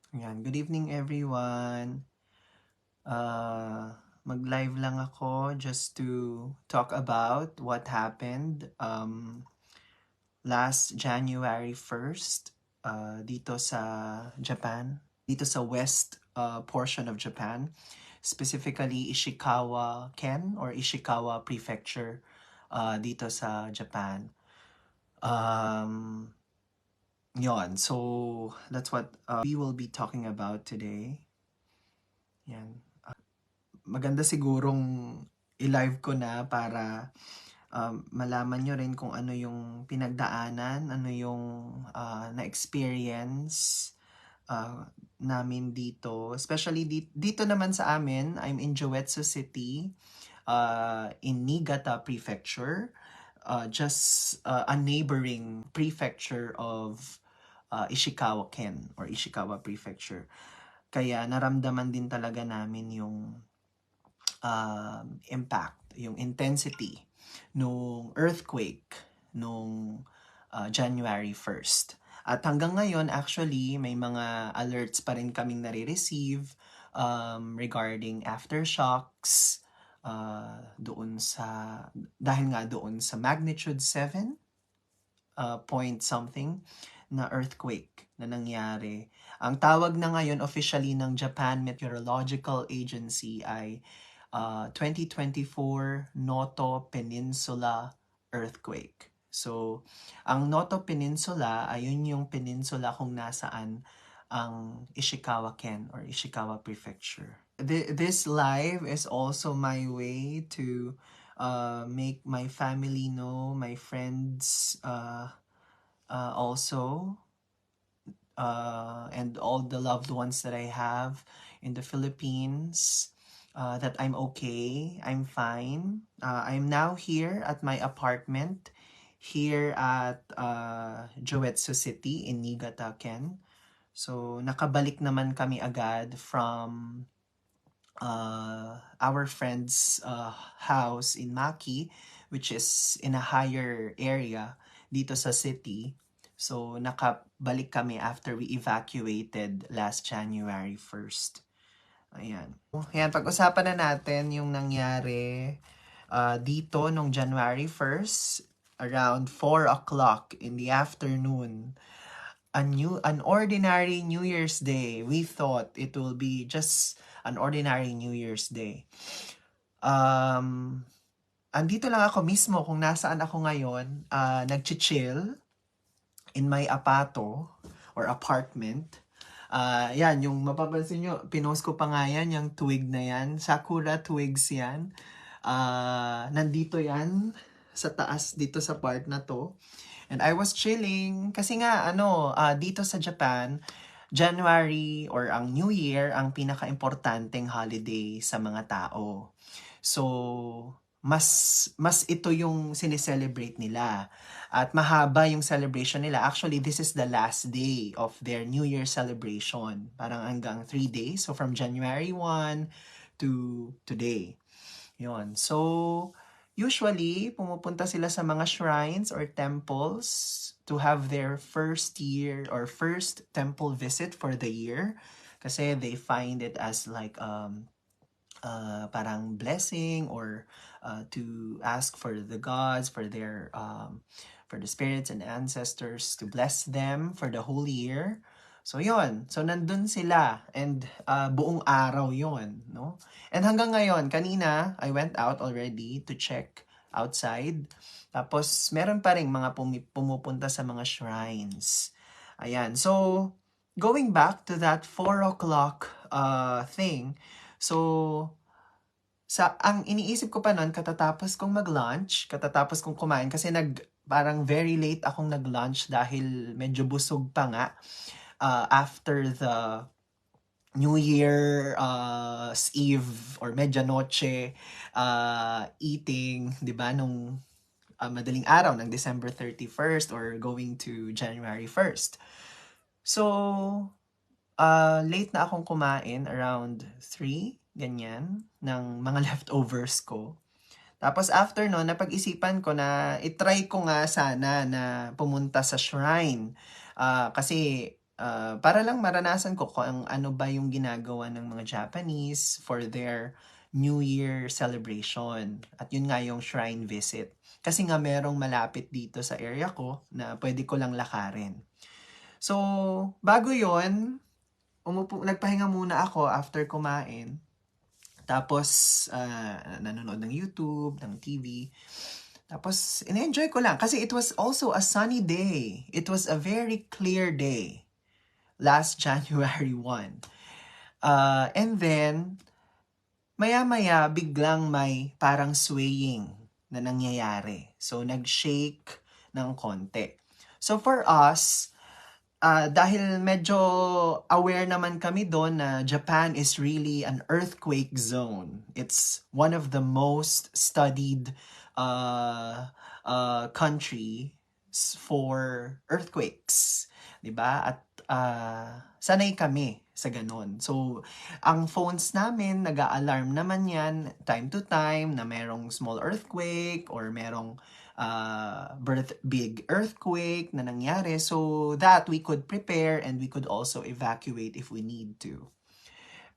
Ayan, good evening everyone. Mag-live lang ako just to talk about what happened last January 1st dito sa Japan, dito sa west portion of Japan, specifically Ishikawa-ken or Ishikawa Prefecture dito sa Japan. Um, Yon, so that's what we will be talking about today. Yan. Maganda sigurong i-live ko na para malaman nyo rin kung ano yung pinagdaanan, ano yung na-experience namin dito. Especially dito naman sa amin, I'm in Joetsu City, in Niigata Prefecture, just a neighboring prefecture of Ishikawa-ken or Ishikawa Prefecture. Kaya naramdaman din talaga namin yung impact, yung intensity nung earthquake nung January 1st. At hanggang ngayon, actually, may mga alerts pa rin kaming nare-receive regarding aftershocks doon sa, dahil nga doon sa magnitude 7 point something na earthquake na nangyari. Ang tawag na ngayon officially ng Japan Meteorological Agency ay 2024 Noto Peninsula Earthquake. So, ang Noto Peninsula, ayun yung peninsula kung nasaan ang Ishikawa-ken or Ishikawa Prefecture. This live is also my way to make my family know, my friends also, and all the loved ones that I have in the Philippines, that I'm okay, I'm fine. I'm now here at my apartment here at Joetsu City in Niigata, Ken. So, nakabalik naman kami agad from our friend's house in Maki, which is in a higher area dito sa city. So, nakabalik kami after we evacuated last January 1st. Ayan. Ayan, pag-usapan na natin yung nangyari dito nung January 1st, around 4 o'clock in the afternoon. An ordinary New Year's Day. We thought it will be just an ordinary New Year's Day. Andito lang ako mismo kung nasaan ako ngayon, nag-chill in my apato or apartment. Yan, yung mapapansin nyo, pinost ko pa nga yan, yung twig na yan. Sakura twigs yan. Nandito yan sa taas dito sa part na to. And I was chilling kasi nga dito sa Japan, January or ang New Year ang pinaka-importanteng holiday sa mga tao. So, mas ito yung sineselebrate nila. At mahaba yung celebration nila. Actually, this is the last day of their New Year celebration. Parang hanggang 3 days. So, from January 1 to today. Yon. So, usually, pumupunta sila sa mga shrines or temples to have their first year or first temple visit for the year. Kasi they find it as like parang blessing or to ask for the gods, for the spirits and ancestors to bless them for the whole year. So yon, so nandun sila and buong araw yon, no? And hanggang ngayon, kanina I went out already to check outside. Tapos meron pa ring mga pumupunta sa mga shrines. Ayan. So going back to that 4 o'clock thing. So ang iniisip ko pa noon katatapos kong mag-lunch, katatapos kong kumain kasi parang very late akong nag-lunch dahil medyo busog pa nga after the New Year Eve or medianoche eating, 'di ba, nung madaling araw ng December 31st or going to January 1st. So, late na akong kumain around 3, ganyan, ng mga leftovers ko. Tapos after no, napag-isipan ko na itry ko nga sana na pumunta sa shrine. Kasi para lang maranasan ko kung ano ba yung ginagawa ng mga Japanese for their New Year celebration. At yun nga yung shrine visit. Kasi nga merong malapit dito sa area ko na pwede ko lang lakarin. So, bago yon nagpahinga muna ako after kumain. Tapos, nanonood ng YouTube, ng TV. Tapos, in-enjoy ko lang. Kasi it was also a sunny day. It was a very clear day. Last January 1. And then, maya-maya, biglang may parang swaying na nangyayari. So, nag-shake ng konti. So, for us, dahil medyo aware naman kami doon na Japan is really an earthquake zone. It's one of the most studied countries for earthquakes. 'Di ba? At sanay kami sa ganun. So, ang phones namin, nag-a-alarm naman yan time to time na merong small earthquake or merong big earthquake na nangyari so that we could prepare and we could also evacuate if we need to.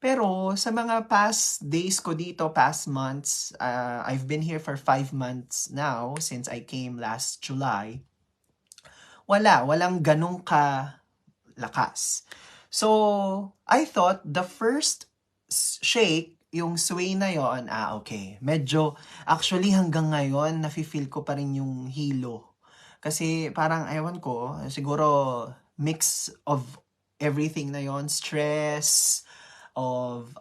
Pero sa mga past days ko dito, past months, I've been here for 5 months now since I came last July. Walang ganong lakas. So, I thought the first shake, yung sway na yon, okay. Medyo, actually hanggang ngayon, nafe-feel ko pa rin yung hilo. Kasi parang, ewan ko, siguro mix of everything na yon, stress, of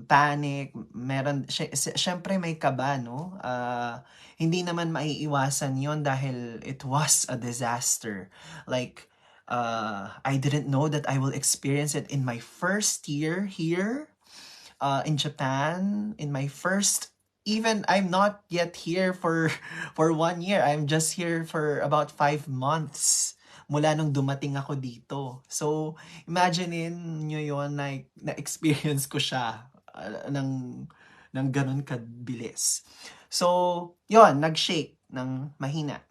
panic, meron, syempre may kaba, no? Hindi naman maiiwasan yon dahil it was a disaster. Like, I didn't know that I will experience it in my first year here in Japan. In my first, even I'm not yet here for 1 year. I'm just here for about 5 months mula nung dumating ako dito. So, imaginein nyo yun, like, na-experience ko siya ng ganun kabilis. So, yon nag-shake ng mahina.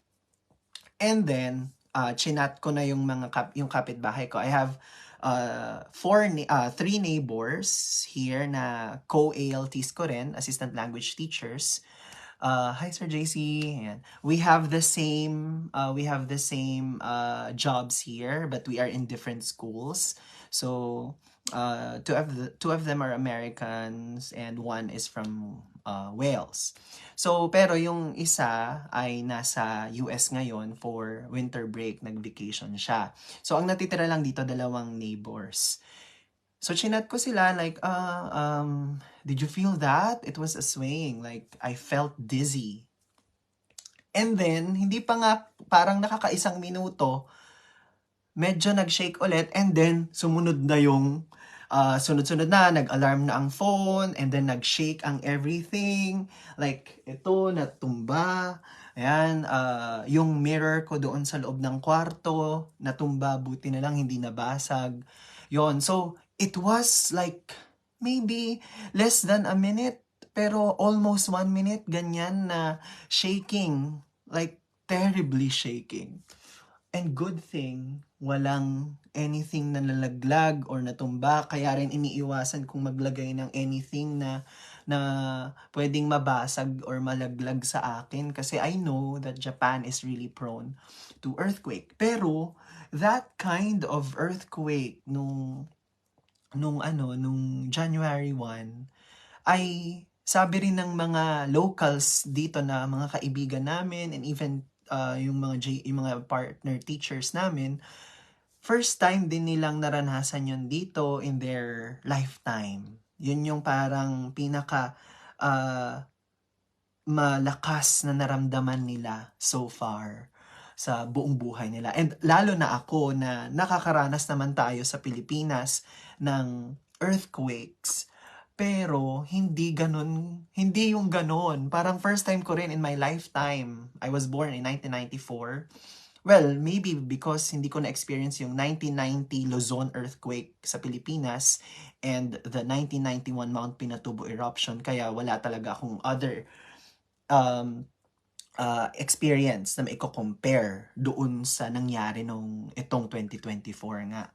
And then, chinat ko na yung yung kapitbahay ko. I have three neighbors here na co-ALTs ko rin, assistant language teachers. Hi Sir JC. Ayan. We have the same jobs here, but we are in different schools. So two of them are Americans and one is from Wales. So pero yung isa ay nasa US ngayon for winter break, nag-vacation siya. So ang natitira lang dito 2 neighbors. So, chinat ko sila like, did you feel that? It was a swaying. Like, I felt dizzy. And then, hindi pa nga parang nakakaisang minuto, medyo nag-shake ulit and then sumunod na yung sunod-sunod na, nag-alarm na ang phone and then nag-shake ang everything. Like, ito, natumba. Ayan, yung mirror ko doon sa loob ng kwarto, natumba, buti na lang hindi nabasag. Yon, so, it was like maybe less than a minute, pero almost 1 minute, ganyan na shaking. Like, terribly shaking. And good thing, walang anything na nalaglag or natumba. Kaya rin iniiwasan kung maglagay ng anything na pwedeng mabasag or malaglag sa akin. Kasi I know that Japan is really prone to earthquake. Pero, that kind of earthquake nung January 1, ay sabi rin ng mga locals dito na mga kaibigan namin and even yung mga partner teachers namin, first time din nilang naranasan yun dito in their lifetime. Yun yung parang pinaka malakas na naramdaman nila so far sa buong buhay nila. And lalo na ako na nakakaranas naman tayo sa Pilipinas ng earthquakes. Pero hindi yung ganun. Parang first time ko rin in my lifetime. I was born in 1994. Well, maybe because hindi ko na-experience yung 1990 Luzon earthquake sa Pilipinas and the 1991 Mount Pinatubo eruption. Kaya wala talaga akong other experience na maiko-compare doon sa nangyari nung itong 2024 nga.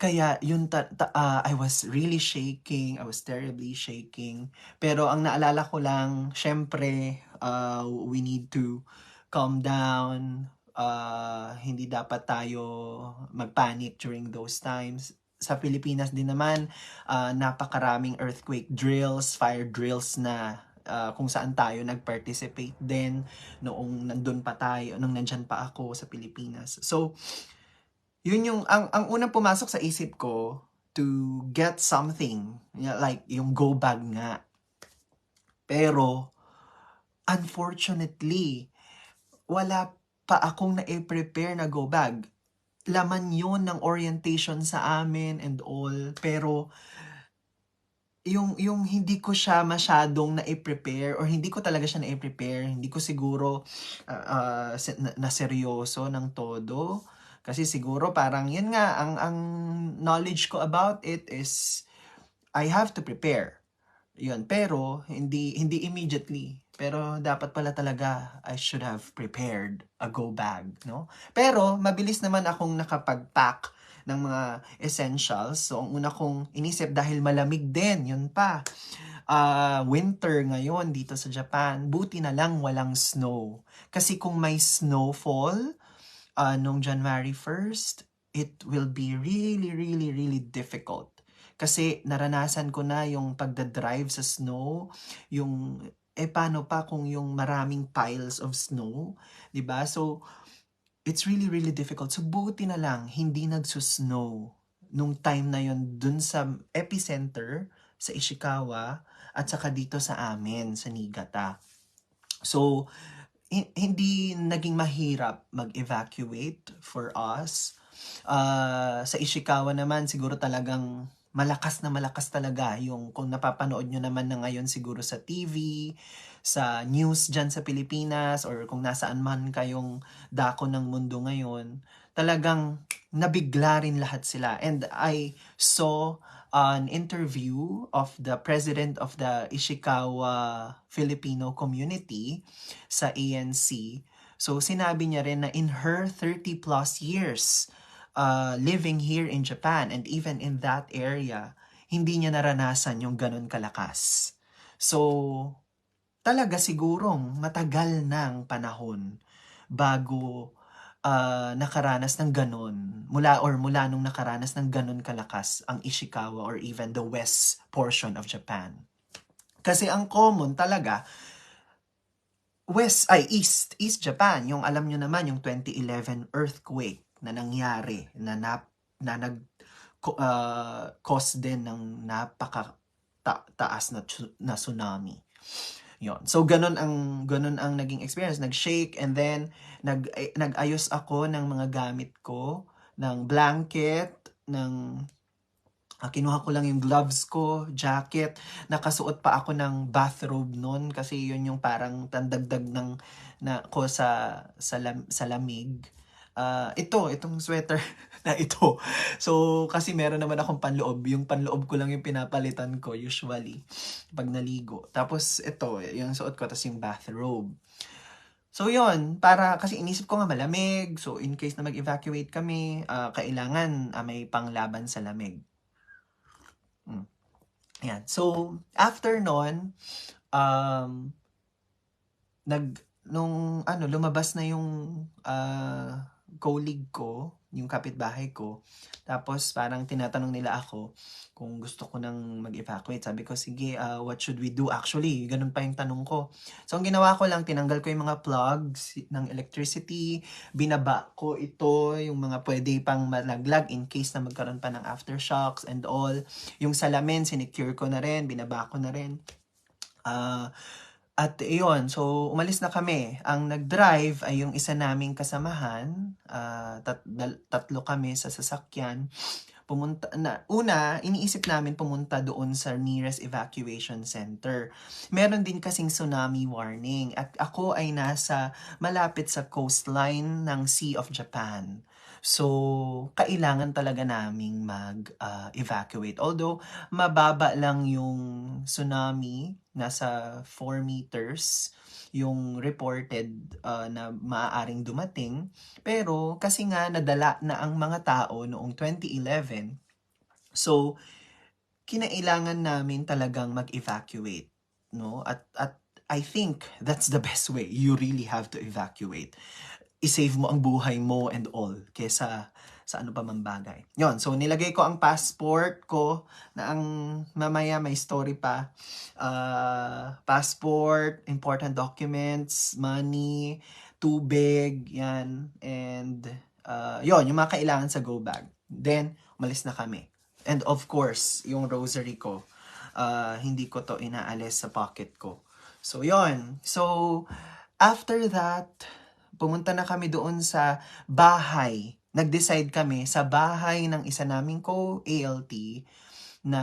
Kaya yun I was really shaking, I was terribly shaking. Pero ang naalala ko lang, syempre, we need to calm down. Hindi dapat tayo mag-panic during those times. Sa Pilipinas din naman, napakaraming earthquake drills, fire drills na kung saan tayo nag-participate din noong nandun pa tayo, nung nandyan pa ako sa Pilipinas. So, yun yung ang unang pumasok sa isip ko to get something, like yung go bag nga. Pero unfortunately, wala pa akong na-prepare na go bag. Laman yun ng orientation sa amin and all, pero yung hindi ko siya masyadong na-prepare or hindi ko talaga siya na-prepare, hindi ko siguro na seryoso ng todo. Kasi siguro parang yun nga, ang knowledge ko about it is I have to prepare. Yun, pero hindi immediately. Pero dapat pala talaga I should have prepared a go bag, no? Pero mabilis naman akong nakapag-pack ng mga essentials. So, ang una kong inisip dahil malamig din, yun pa. Winter ngayon dito sa Japan, buti na lang walang snow. Kasi kung may snowfall, nung January 1st, it will be really, really, really difficult. Kasi naranasan ko na yung pagdadrive sa snow, yung, paano pa kung yung maraming piles of snow, 'di ba? So, it's really, really difficult. So, buti na lang, hindi nagsusnow nung time na yon dun sa epicenter, sa Ishikawa, at saka dito sa amin, sa Niigata. So, hindi naging mahirap mag-evacuate for us. Sa Ishikawa naman, siguro talagang malakas talaga yung kung napapanood nyo naman na ngayon siguro sa TV, sa news dyan sa Pilipinas, or kung nasaan man kayong dako ng mundo ngayon, talagang nabigla rin lahat sila. And I saw an interview of the president of the Ishikawa Filipino community sa ANC. So, sinabi niya rin na in her 30 plus years living here in Japan and even in that area, hindi niya naranasan yung ganun kalakas. So, talaga sigurong matagal ng panahon bago nakaranas ng ganun, mula nung nakaranas ng ganun kalakas ang Ishikawa or even the west portion of Japan. Kasi ang common talaga, East Japan, yung alam nyo naman yung 2011 earthquake na nangyari, na cause din ng taas na tsunami. Yon. So ganun ang naging experience, nag-shake, and then nag-ayos ako ng mga gamit ko, ng blanket, ng kinuha ko lang yung gloves ko, jacket, nakasuot pa ako ng bathrobe noon kasi yun yung parang tandagdag ng ko sa lamig. Itong sweater na ito. So, kasi meron naman akong panloob. Yung panloob ko lang yung pinapalitan ko usually pag naligo. Tapos ito, yung suot ko, tapos yung bathrobe. So, yun, kasi inisip ko nga malamig. So, in case na mag-evacuate kami, kailangan may panglaban sa lamig. Yan. So, after nun, lumabas na yung colleague ko, yung kapitbahay ko. Tapos parang tinatanong nila ako kung gusto ko nang mag-evacuate. Sabi ko, sige, what should we do? Actually, ganun pa yung tanong ko. So, ang ginawa ko lang, tinanggal ko yung mga plugs ng electricity, binaba ko ito, yung mga pwede pang malaglag in case na magkaroon pa ng aftershocks and all. Yung salamin, sinecure ko na rin, binaba ko na rin. At iyon, so umalis na kami. Ang nag-drive ay yung isa naming kasamahan. Tatlo kami sa sasakyan. Iniisip namin pumunta doon sa nearest evacuation center. Meron din kasing tsunami warning at ako ay nasa malapit sa coastline ng Sea of Japan. So, kailangan talaga naming mag-evacuate. Although, mababa lang yung tsunami, nasa 4 meters yung reported na maaaring dumating. Pero kasi nga nadala na ang mga tao noong 2011, So, kinailangan namin talagang mag-evacuate, no? At I think that's the best way. You really have to evacuate. I-save mo ang buhay mo and all kesa sa ano pa mang bagay. Yon, so nilagay ko ang passport ko na ang mamaya may story pa. Passport, important documents, money, tubig, yan, and yon, yung mga kailangan sa go bag. Then, umalis na kami. And of course, yung rosary ko, hindi ko to inaalis sa pocket ko. So, yon. So, after that, pumunta na kami doon sa bahay. Nag-decide kami sa bahay ng isa naming co-ALT na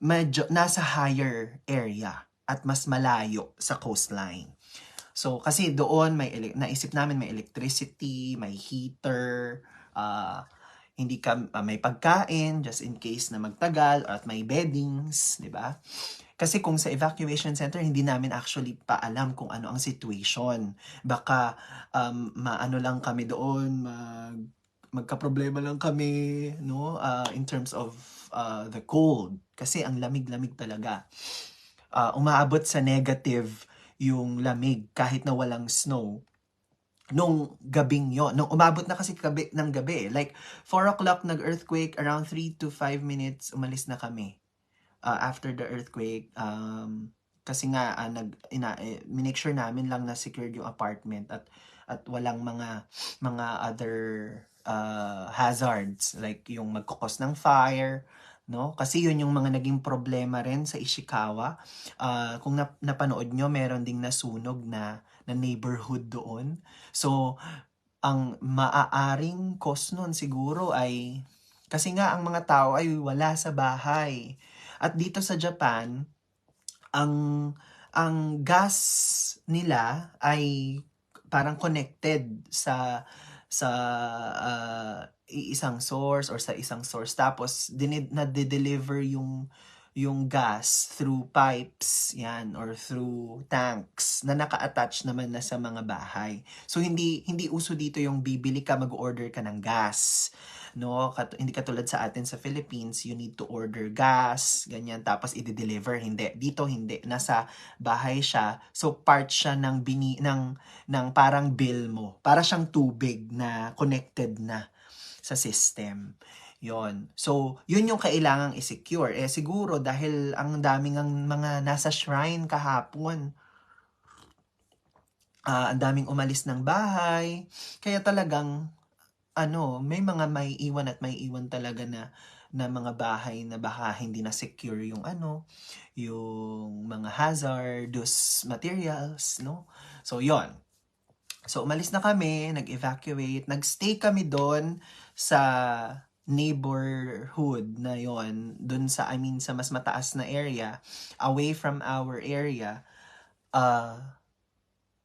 medyo nasa higher area at mas malayo sa coastline. So, kasi doon naisip namin may electricity, may heater, hindi ka may pagkain just in case na magtagal at may beddings, 'di ba? Kasi kung sa evacuation center, hindi namin actually pa alam kung ano ang situation. Baka maano lang kami doon, magka-problema lang kami, no? In terms of the cold. Kasi ang lamig-lamig talaga. Umaabot sa negative yung lamig kahit na walang snow nung gabing yon. Nung umabot na kasi ng gabi. Like, 4 o'clock nag-earthquake, around 3 to 5 minutes, umalis na kami. After the earthquake, kasi nga, minake sure namin lang na secured yung apartment at walang mga other hazards, like yung magkukos ng fire, no? Kasi yun yung mga naging problema rin sa Ishikawa. Kung napanood nyo, meron ding nasunog na neighborhood doon. So, ang maaaring cause nun siguro ay kasi nga ang mga tao ay wala sa bahay. At dito sa Japan, ang gas nila ay parang connected sa isang source or sa isang source, tapos na-deliver yung gas through pipes yan or through tanks na naka-attach naman na sa mga bahay. So hindi uso dito yung bibili ka, mag-order ka ng gas, no? Hindi katulad sa atin sa Philippines, you need to order gas, ganyan, tapos i-deliver. Hindi, dito hindi, nasa bahay siya. So part siya ng parang bill mo. Para siyang tubig na connected na sa system. Yon. So, yun yung kailangang i-secure. Siguro dahil ang daming mga nasa shrine kahapon, ang daming umalis ng bahay, kaya talagang may mga may iwan at may iwan talaga na mga bahay na baka hindi na secure yung yung mga hazardous materials, no? So, yon. So, umalis na kami, nag-evacuate, nagstay kami doon sa neighborhood na yon, doon sa, sa mas mataas na area, away from our area,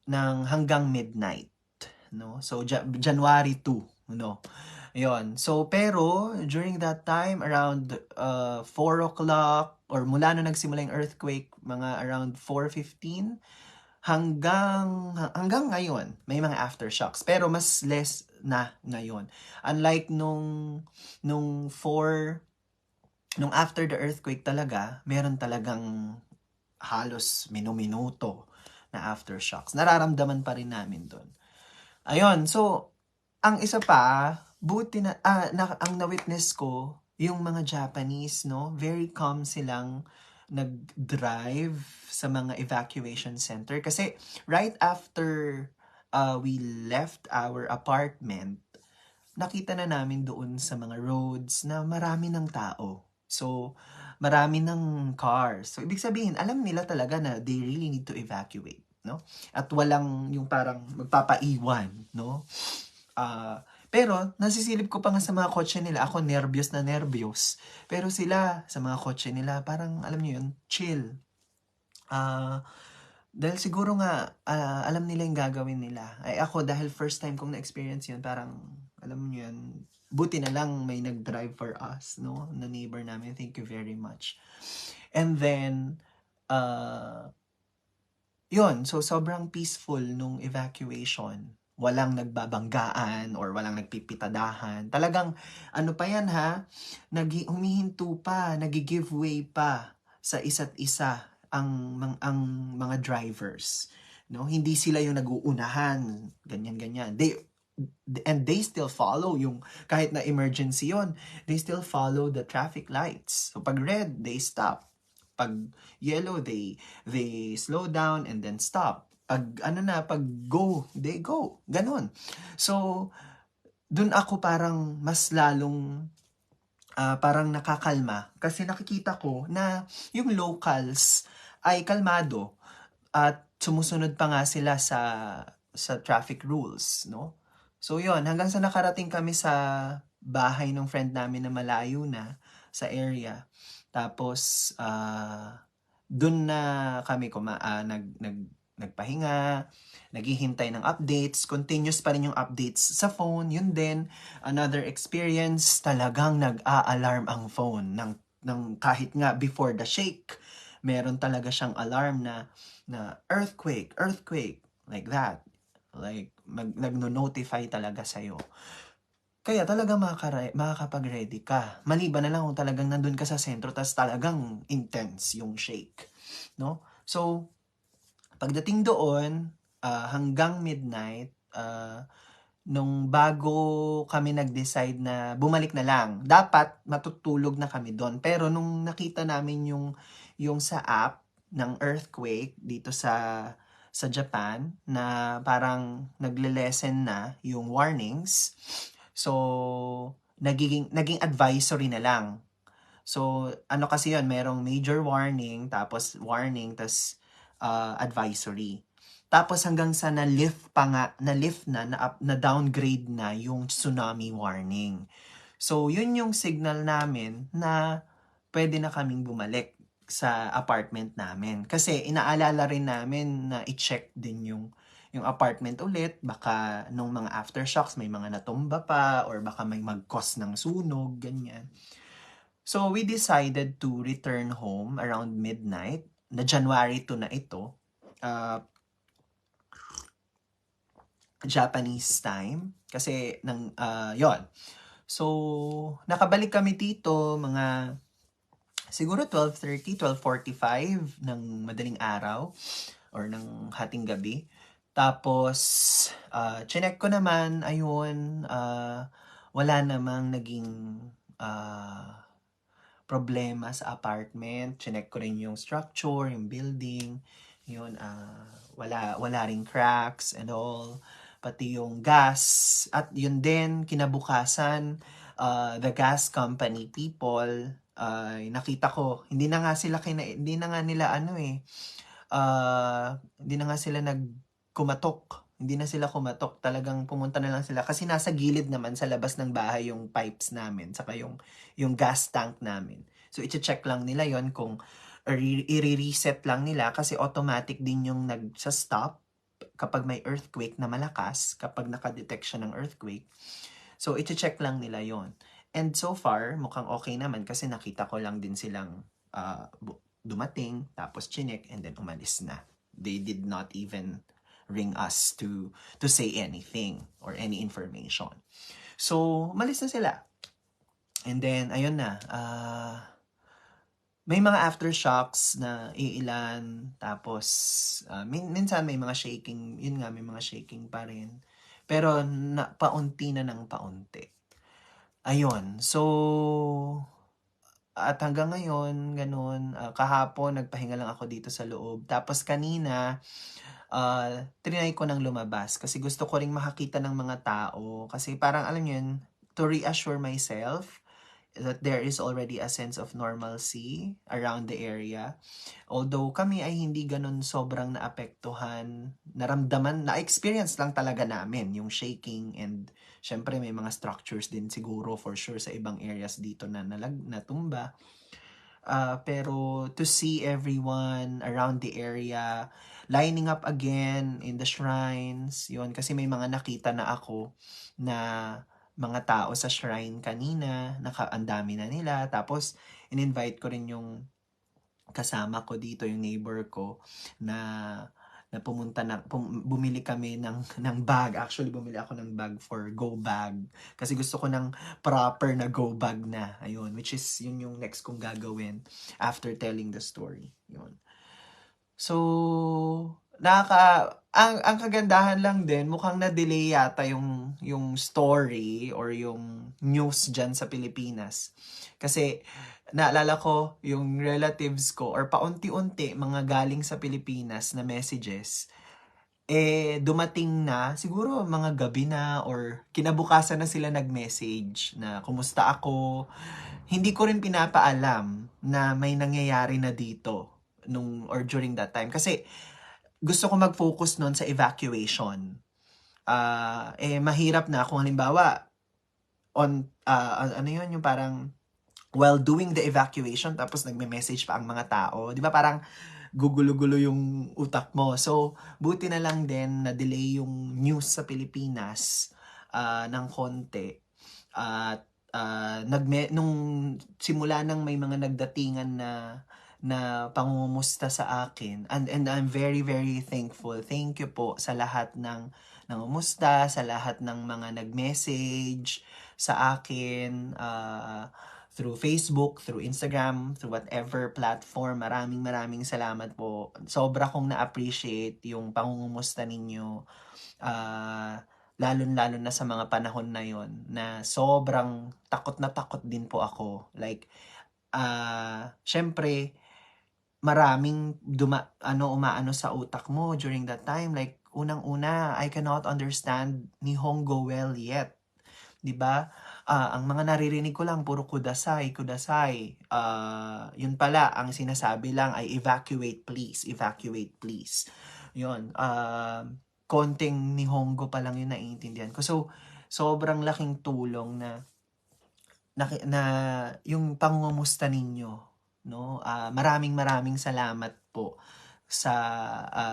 ng hanggang midnight, no? So, January 2, no? Yon. So, pero, during that time, around 4 o'clock, or mula na nagsimula yung earthquake, mga around 4:15, hanggang ngayon, may mga aftershocks. Pero mas less na ngayon. Unlike nung after the earthquake talaga, meron talagang halos minuto na aftershocks. Nararamdaman pa rin namin doon. Ayun, so, ang isa pa, buti ang na-witness ko, yung mga Japanese, no? Very calm silang nag-drive sa mga evacuation center. Kasi right after we left our apartment, nakita na namin doon sa mga roads na marami ng tao. So, marami ng cars. So, ibig sabihin, alam nila talaga na they really need to evacuate, no? At walang yung parang magpapaiwan, no? Pero, nasisilip ko pa nga sa mga kotse nila, ako nervyos na nervyos. Pero sila, sa mga kotse nila, parang, alam niyo yun, chill. Dahil siguro nga, alam nila yung gagawin nila. Ay ako, dahil first time kong na-experience yun, parang, alam niyo yun, buti na lang may nag-drive for us, no? Na neighbor namin. Thank you very much. And then, yun, so sobrang peaceful nung evacuation. walang nagbabanggaan or walang nagpipitadahan. Talagang ano pa yan ha, humihinto pa, nagi-giveaway pa sa isa't isa ang mga drivers. No, hindi sila yung nag-uunahan, ganyan. They still follow yung kahit na emergency yon, they still follow the traffic lights. So pag red, they stop. Pag yellow, they slow down and then stop. Pag go, they go. Ganon. So dun ako parang mas lalong parang nakakalma kasi nakikita ko na yung locals ay kalmado at sumusunod pa nga sila sa traffic rules, no? So yon, hanggang sa nakarating kami sa bahay ng friend namin na malayo na sa area. Tapos dun na kami nagpahinga, naghihintay ng updates, continuous pa rin yung updates sa phone. Yun din, another experience, talagang nag-a-alarm ang phone ng kahit nga before the shake. Meron talaga siyang alarm na earthquake, like that. Like, nagno-notify talaga sa'yo. Kaya talaga makakapag-ready ka. Maliban na lang kung talagang nandun ka sa sentro, tas talagang intense yung shake. No? So, pagdating doon, hanggang midnight, nung bago kami nag-decide na bumalik na lang, dapat matutulog na kami doon. Pero nung nakita namin yung sa app ng earthquake dito sa Japan na parang nagle-lessen na yung warnings, so naging advisory na lang. So ano kasi yon, merong major warning, tapos warning, tas advisory. Tapos hanggang sa na-lift na downgrade na yung tsunami warning. So yun yung signal namin na pwede na kaming bumalik sa apartment namin. Kasi inaalala rin namin na i-check din yung apartment ulit. Baka nung mga aftershocks may mga natumba pa or baka may mag-cause ng sunog, ganyan. So we decided to return home around midnight. Na January 2 na ito. Japanese time. Kasi yon. So nakabalik kami dito mga siguro 12:30, 12:45 ng madaling araw or ng hating gabi. Tapos, chinek ko naman, ayun, wala namang naging problema sa apartment. Chinek ko rin yung structure, yung building, yun, wala ring cracks and all. Pati yung gas. At yun din, kinabukasan, the gas company people, nakita ko, hindi na nga nila hindi na nga sila hindi na sila kumatok. Talagang pumunta na lang sila kasi nasa gilid naman sa labas ng bahay yung pipes namin saka yung gas tank namin. So i-check lang nila yon kung i-reset lang nila kasi automatic din yung nagsa-stop kapag may earthquake na malakas, kapag nakadetect siya ng earthquake. So i-check lang nila yon. And so far, mukhang okay naman kasi nakita ko lang din silang dumating, tapos chinek, and then umalis na. They did not even ring us to say anything or any information. So, umalis na sila. And then, ayun na. May mga aftershocks na iilan. Tapos, minsan may mga shaking. Yun nga, may mga shaking pa rin. Pero, paunti na ng paunti. Ayun. So, at hanggang ngayon, ganun, kahapon, nagpahinga lang ako dito sa loob. Tapos kanina, trinay ko nang lumabas kasi gusto ko ring makakita ng mga tao. Kasi parang, alam yun, to reassure myself that there is already a sense of normalcy around the area. Although kami ay hindi ganun sobrang naapektuhan, na-experience lang talaga namin yung shaking, and syempre may mga structures din siguro for sure sa ibang areas dito na natumba. Pero to see everyone around the area lining up again in the shrines, yun, kasi may mga nakita na ako na mga tao sa shrine kanina, ang dami na nila. Tapos, in-invite ko rin yung kasama ko dito, yung neighbor ko, na na bumili kami ng bag. Actually, bumili ako ng bag for go bag. Kasi gusto ko ng proper na go bag na. Ayun, which is yun yung next kong gagawin after telling the story. Yun. So, ang kagandahan lang din, mukhang na-delay yata yung story or yung news dyan sa Pilipinas. Kasi, naalala ko, yung relatives ko, or paunti-unti, mga galing sa Pilipinas na messages, dumating na, siguro mga gabi na, or kinabukasan na sila nag-message na, kumusta ako? Hindi ko rin pinapaalam na may nangyayari na dito or during that time. Kasi gusto ko mag-focus nun sa evacuation. Mahirap na kung halimbawa ano yun, yung parang while doing the evacuation tapos nagme-message pa ang mga tao. Di ba parang gugulo-gulo yung utak mo. So, buti na lang din na delay yung news sa Pilipinas ng konti. At nung simula nang may mga nagdatingan na pangungumusta sa akin, and I'm very very thankful. Thank you po sa lahat ng nangumusta, sa lahat ng mga nag-message sa akin through Facebook, through Instagram, through whatever platform. Maraming salamat po. Sobra kong na-appreciate yung pangungumusta ninyo. Lalo na sa mga panahon na yon na sobrang takot na takot din po ako. Like, syempre, maraming umaano sa utak mo during that time. Like, unang-una, I cannot understand Nihongo well yet. 'Di ba? Ang mga naririnig ko lang puro kudasai. Yun pala, ang sinasabi lang ay evacuate please. 'Yun. Konting Nihongo pa lang yung naiintindihan ko. So, sobrang laking tulong na yung pangungumusta ninyo, no? Maraming salamat po sa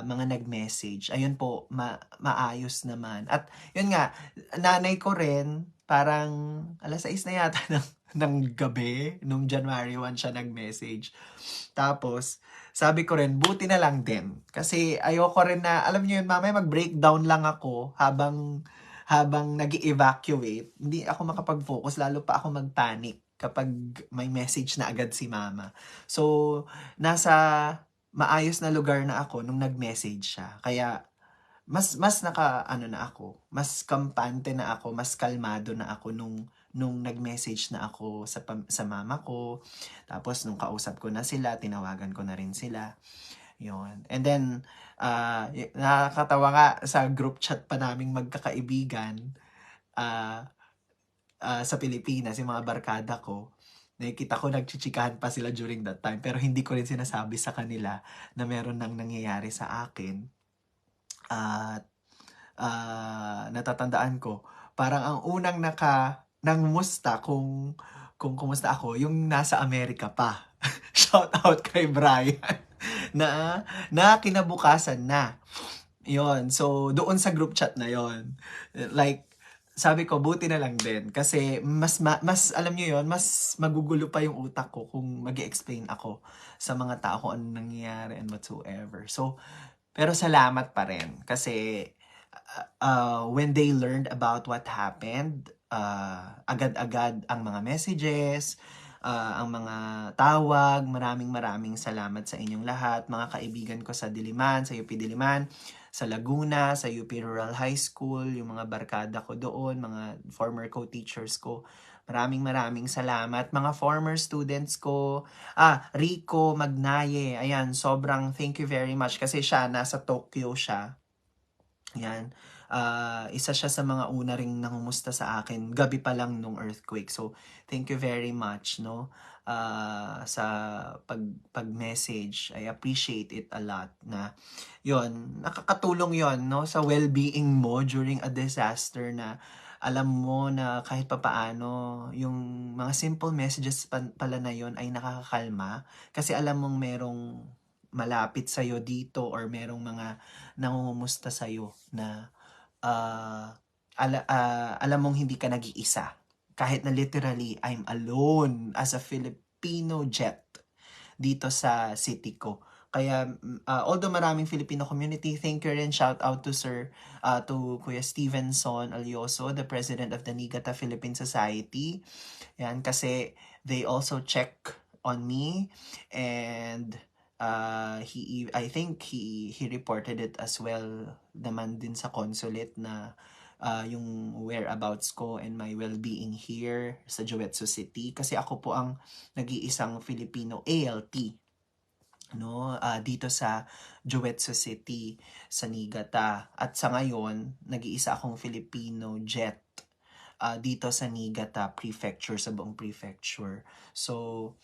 mga nag-message. Ayun po, maayos naman. At yun nga, nanay ko rin, parang alas 6 na yata ng gabi, nung January 1 siya nag-message. Tapos, sabi ko rin, buti na lang din. Kasi ayoko rin na, alam niyo yun, mamaya mag-breakdown lang ako habang nag-evacuate. Hindi ako makapag-focus, lalo pa ako mag-panic kapag may message na agad si mama. So, nasa maayos na lugar na ako nung nag-message siya. Kaya, mas mas kampante na ako, mas kalmado na ako nung nag-message na ako sa mama ko. Tapos nung kausap ko na sila, tinawagan ko na rin sila. Yun. And then nakakatawa nga sa group chat pa naming magkakaibigan sa Pilipinas, yung mga barkada ko. Nakikita ko nagchichikahan pa sila during that time, pero hindi ko rin sinasabi sa kanila na meron nang nangyayari sa akin. At natatandaan ko, parang ang unang nangumusta kung kumusta ako, yung nasa Amerika pa. Shout out kay Brian na kinabukasan na. Yon. So, doon sa group chat na yon. Like, sabi ko, buti na lang din. Kasi, mas alam nyo yon, mas magugulo pa yung utak ko kung mag-explain ako sa mga tao kung ano nangyayari and whatsoever. So, pero salamat pa rin. Kasi, when they learned about what happened, agad-agad ang mga messages, ang mga tawag. Maraming salamat sa inyong lahat. Mga kaibigan ko sa Diliman, sa UP Diliman, sa Laguna, sa UP Rural High School, yung mga barkada ko doon, mga former co-teachers ko. Maraming salamat. Mga former students ko, Rico Magnaye, ayan, sobrang thank you very much kasi siya, nasa Tokyo siya. Ayan. Isa siya sa mga una ring nangumusta sa akin gabi pa lang nung earthquake. So, thank you very much, no? Sa pag-message. I appreciate it a lot na yon, nakakatulong yon, no, sa well-being mo during a disaster, na alam mo na kahit papaano yung mga simple messages pala na yon ay nakakakalma kasi alam mong merong malapit sa'yo dito or merong mga nangungumusta sa'yo na alam mong hindi ka nag-iisa. Kahit na literally, I'm alone as a Filipino jet dito sa city ko. Kaya although maraming Filipino community, thank you rin, shout out to to Kuya Stevenson Alioso, the president of the Niigata Philippine Society. Yan, kasi they also check on me, and I think he reported it as well naman din sa consulate na yung whereabouts ko and my well-being here sa Joetsu City, kasi ako po ang nag-iisang Filipino ALT, no, dito sa Joetsu City sa Niigata, at sa ngayon nag-iisa akong Filipino jet dito sa Niigata Prefecture, sa buong prefecture. So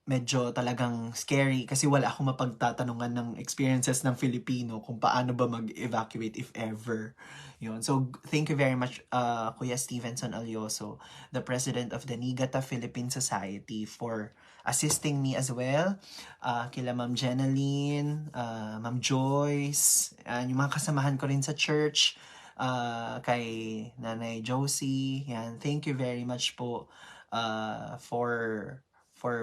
medyo talagang scary kasi wala akong mapagtatanungan ng experiences ng Filipino kung paano ba mag-evacuate if ever. Yun. So, thank you very much, Kuya Stevenson Alioso, the president of the Niigata Philippine Society, for assisting me as well. Kila Ma'am Jeneline, Ma'am Joyce, yung mga kasamahan ko rin sa church, kay Nanay Josie. Yan. Thank you very much po for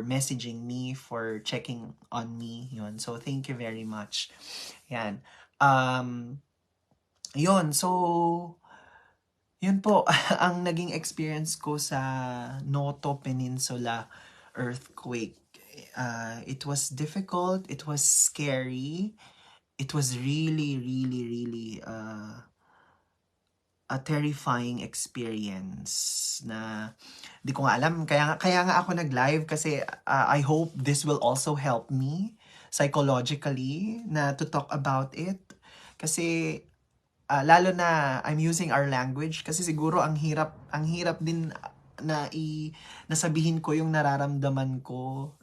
messaging me, for checking on me. Yun. So, thank you very much. Yan. Yun. So, yun po ang naging experience ko sa Noto Peninsula earthquake. It was difficult. It was scary. It was really, really, really a terrifying experience na di ko nga alam. Kaya nga ako nag-live kasi I hope this will also help me psychologically na to talk about it. Kasi lalo na I'm using our language, kasi siguro ang hirap din nasabihin ko yung nararamdaman ko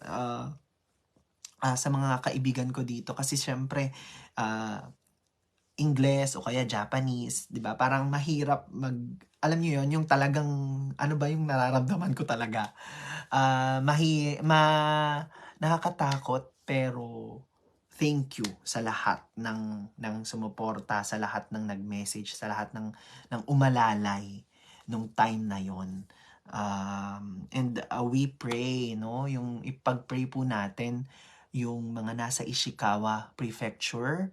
sa mga kaibigan ko dito, kasi syempre Ingles o kaya Japanese, 'di ba? Parang mahirap alam niyo 'yon, yung talagang ano ba yung nararamdaman ko talaga. Nakakatakot, pero thank you sa lahat ng sumuporta, sa lahat ng nag-message, sa lahat ng umalalay nung time na 'yon. And we pray, no? Yung ipag-pray po natin yung mga nasa Ishikawa Prefecture,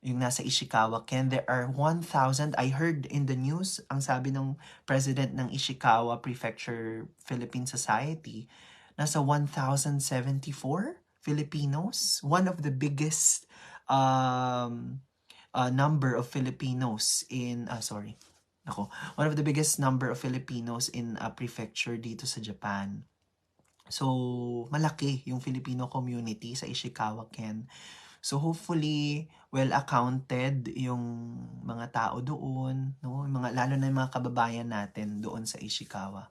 yung nasa Ishikawa Ken. There are 1,000, I heard in the news, ang sabi ng president ng Ishikawa Prefecture Philippine Society, nasa 1,074 Filipinos, one of the biggest number of Filipinos in one of the biggest number of Filipinos in a prefecture dito sa Japan. So, malaki yung Filipino community sa Ishikawa Ken. So hopefully well accounted yung mga tao doon, no? Lalo na yung mga kababayan natin doon sa Ishikawa.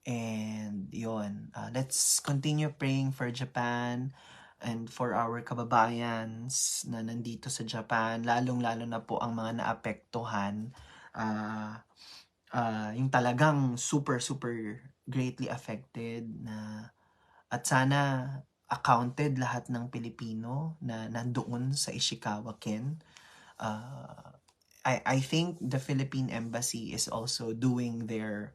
And yun, let's continue praying for Japan and for our kababayans na nandito sa Japan, lalong-lalo na po ang mga naapektuhan, yung talagang super greatly affected na, at sana accounted lahat ng Pilipino na nandoon sa Ishikawa Ken. I think the Philippine Embassy is also doing their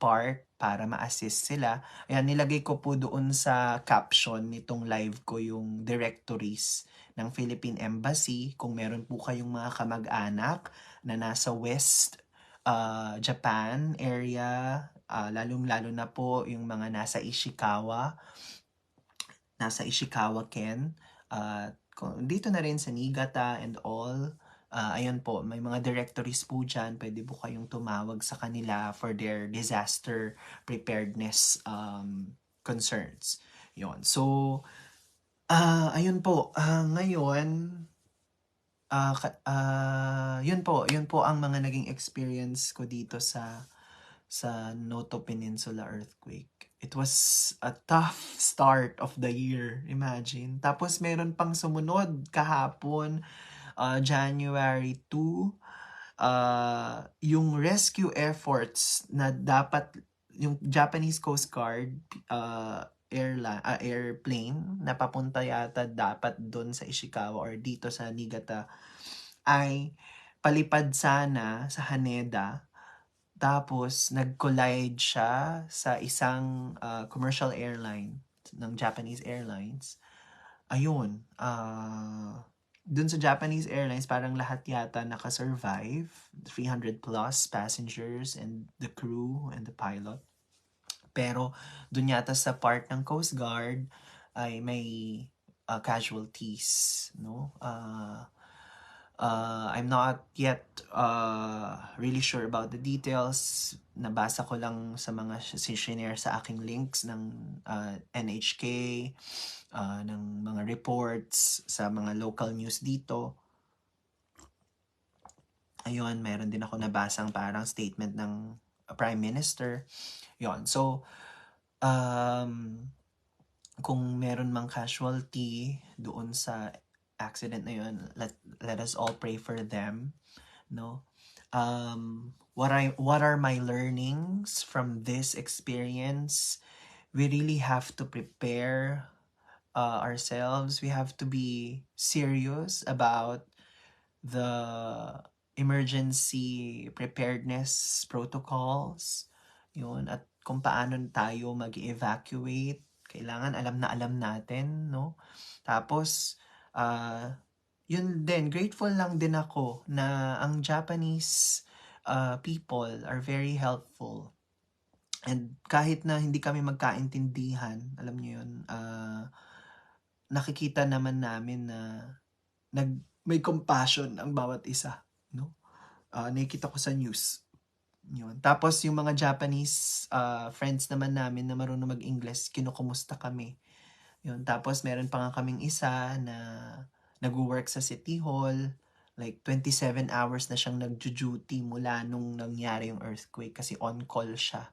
part para ma-assist sila. Ayan, nilagay ko po doon sa caption nitong live ko yung directories ng Philippine Embassy. Kung meron po kayong mga kamag-anak na nasa West Japan area, lalong-lalo na po yung mga nasa Ishikawa Ken, dito na rin sa Niigata and all. Ayun po, may mga directories po dyan. Pwede po kayong tumawag sa kanila for their disaster preparedness concerns. Yun. So, ayun po. Ngayon, yun po ang mga naging experience ko dito sa Noto Peninsula earthquake. It was a tough start of the year, imagine. Tapos meron pang sumunod kahapon, January 2, yung rescue efforts na dapat yung Japanese Coast Guard airplane na papunta yata dapat doon sa Ishikawa or dito sa Niigata ay palipad sana sa Haneda. Tapos nag-collide siya sa isang commercial airline ng Japanese Airlines. Ayun, dun sa Japanese Airlines, parang lahat yata nakasurvive. 300 plus passengers and the crew and the pilot. Pero dun yata sa part ng Coast Guard ay may casualties, no? I'm not yet really sure about the details. Nabasa ko lang sa mga sinishare sa aking links ng NHK, ng mga reports sa mga local news dito. Ayun, meron din ako nabasang parang statement ng Prime Minister. Yon. So, kung meron mang casualty doon sa accident na yun, let us all pray for them, no? What are my learnings from this experience? We really have to prepare ourselves. We have to be serious about the emergency preparedness protocols, yun, at kung paano tayo mag-evacuate. Kailangan alam na alam natin, no? Tapos, yun din, grateful lang din ako na ang Japanese people are very helpful. And kahit na hindi kami magkaintindihan, alam niyo yun, nakikita naman namin na may compassion ang bawat isa, no? Nakikita ko sa news. Yun. Tapos yung mga Japanese friends naman namin na marunong mag-English, kinukumusta kami. Yun. Tapos meron pa nga kaming isa na nag-work sa City Hall. Like 27 hours na siyang nag-duty mula nung nangyari yung earthquake kasi on call siya.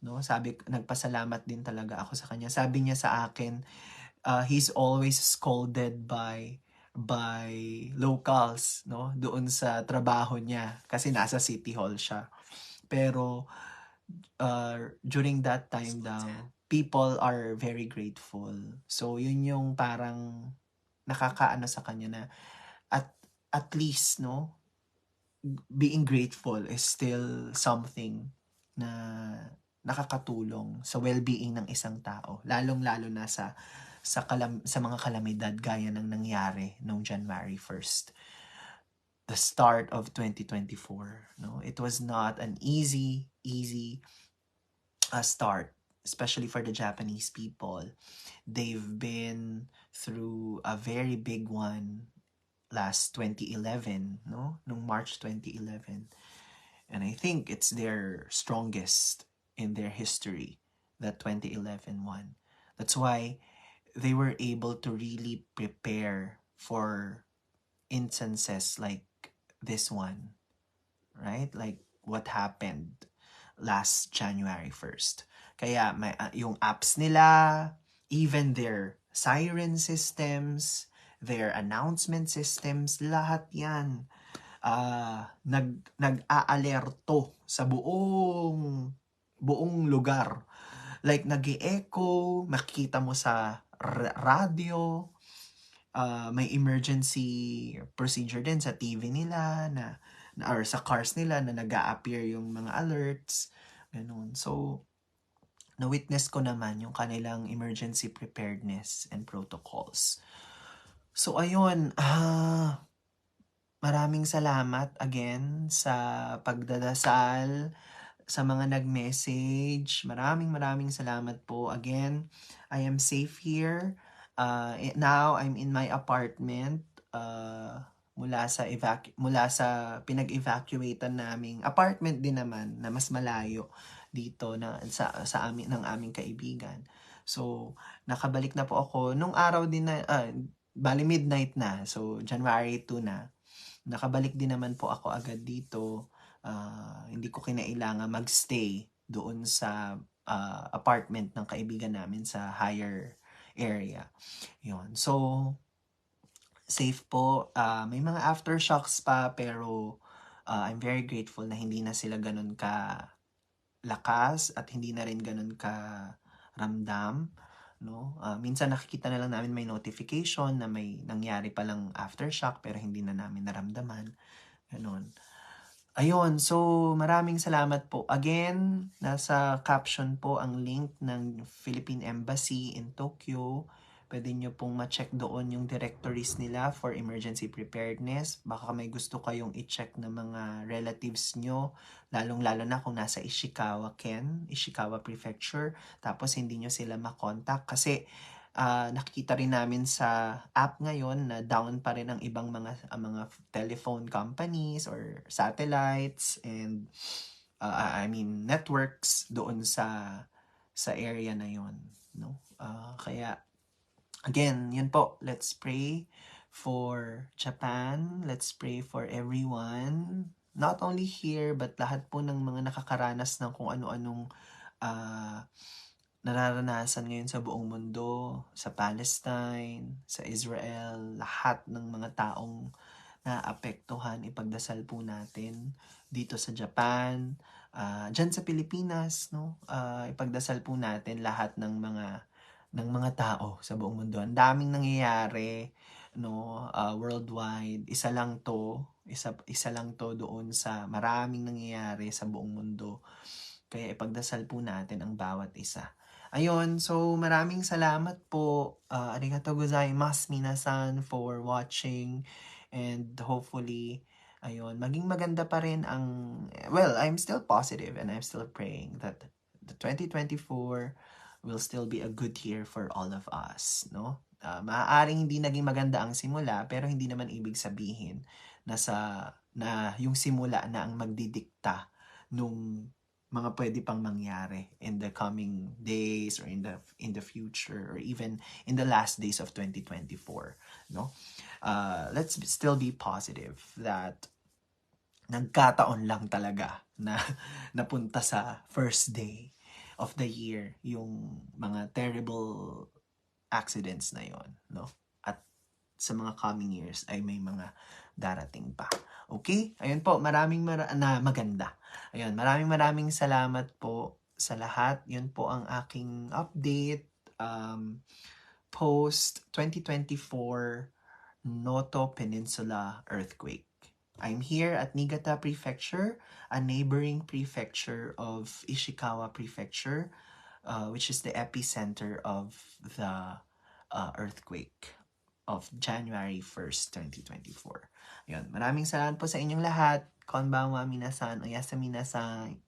No? Nagpasalamat din talaga ako sa kanya. Sabi niya sa akin, he's always scolded by locals, no, doon sa trabaho niya kasi nasa City Hall siya. Pero during that time daw, people are very grateful. So yun yung parang nakakaano sa kanya na at least, no, being grateful is still something na nakakatulong sa well-being ng isang tao, lalong-lalo na sa mga kalamidad gaya ng nangyari noong January 1st, the start of 2024. No, it was not an easy start, especially for the Japanese people. They've been through a very big one last 2011, no, noong March 2011, and I think it's their strongest in their history, that 2011 one. That's why they were able to really prepare for instances like this one, right? Like what happened last January 1st. Kaya yung apps nila, even their siren systems, their announcement systems, lahat yan nag-aalerto sa buong lugar. Like nag-e-echo, makikita mo sa radio, may emergency procedure din sa TV nila or sa cars nila na nag-a-appear yung mga alerts, ganun. So, na-witness ko naman yung kanilang emergency preparedness and protocols. So, ayun, maraming salamat again sa pagdadasal, sa mga nag-message. Maraming salamat po. Again, I am safe here. Now, I'm in my apartment. Mula sa pinag-evacuatean naming apartment din naman na mas malayo dito sa ng aming kaibigan. So, nakabalik na po ako. Nung araw din na, bali midnight na. So, January 2 na. Nakabalik din naman po ako agad dito. Hindi ko kinailangan magstay doon sa apartment ng kaibigan namin sa higher area. Yun. So, safe po. May mga aftershocks pa pero I'm very grateful na hindi na sila ganun ka lakas at hindi na rin ganun ka ramdam. No? Minsan nakikita na lang namin may notification na may nangyari palang aftershock pero hindi na namin naramdaman. Ganun. Ayun, so maraming salamat po. Again, nasa caption po ang link ng Philippine Embassy in Tokyo. Pwede nyo pong ma-check doon yung directories nila for emergency preparedness. Baka may gusto kayong i-check ng mga relatives nyo, lalong-lalo na kung nasa Ishikawa Prefecture, tapos hindi nyo sila makontak kasi nakikita rin namin sa app ngayon na down pa rin ang ibang mga telephone companies or satellites and I mean networks doon sa area na yon, no? Kaya again, yun po, let's pray for Japan, let's pray for everyone, not only here but lahat po ng mga nakakaranas ng kung ano-anong uh, nararanasan ngayon sa buong mundo, sa Palestine, sa Israel, lahat ng mga taong naapektuhan, ipagdasal po natin dito sa Japan, dyan sa Pilipinas, no? Ipagdasal po natin lahat ng mga tao sa buong mundo. Ang daming nangyayari, no, worldwide. Isa lang to doon sa maraming nangyayari sa buong mundo. Kaya ipagdasal po natin ang bawat isa. Ayun, so maraming salamat po. Arigatou gozaimasu minasan for watching and hopefully ayun, maging maganda pa rin well, I'm still positive and I'm still praying that the 2024 will still be a good year for all of us, no? Maaaring hindi naging maganda ang simula pero hindi naman ibig sabihin na yung simula na ang magdidikta nung mga pwede pang mangyari in the coming days or in the future or even in the last days of 2024, no? Let's still be positive that nagkataon lang talaga na napunta sa first day of the year yung mga terrible accidents na yon, no? At sa mga coming years ay may mga darating pa. Okay? Ayun po, na maganda. Ayun, maraming salamat po sa lahat. Yun po ang aking update post 2024 Noto Peninsula earthquake. I'm here at Niigata Prefecture, a neighboring prefecture of Ishikawa Prefecture, which is the epicenter of the earthquake of January 1st, 2024. Yun, maraming salamat po sa inyong lahat. Konbanwa minasan, oyasa minasan.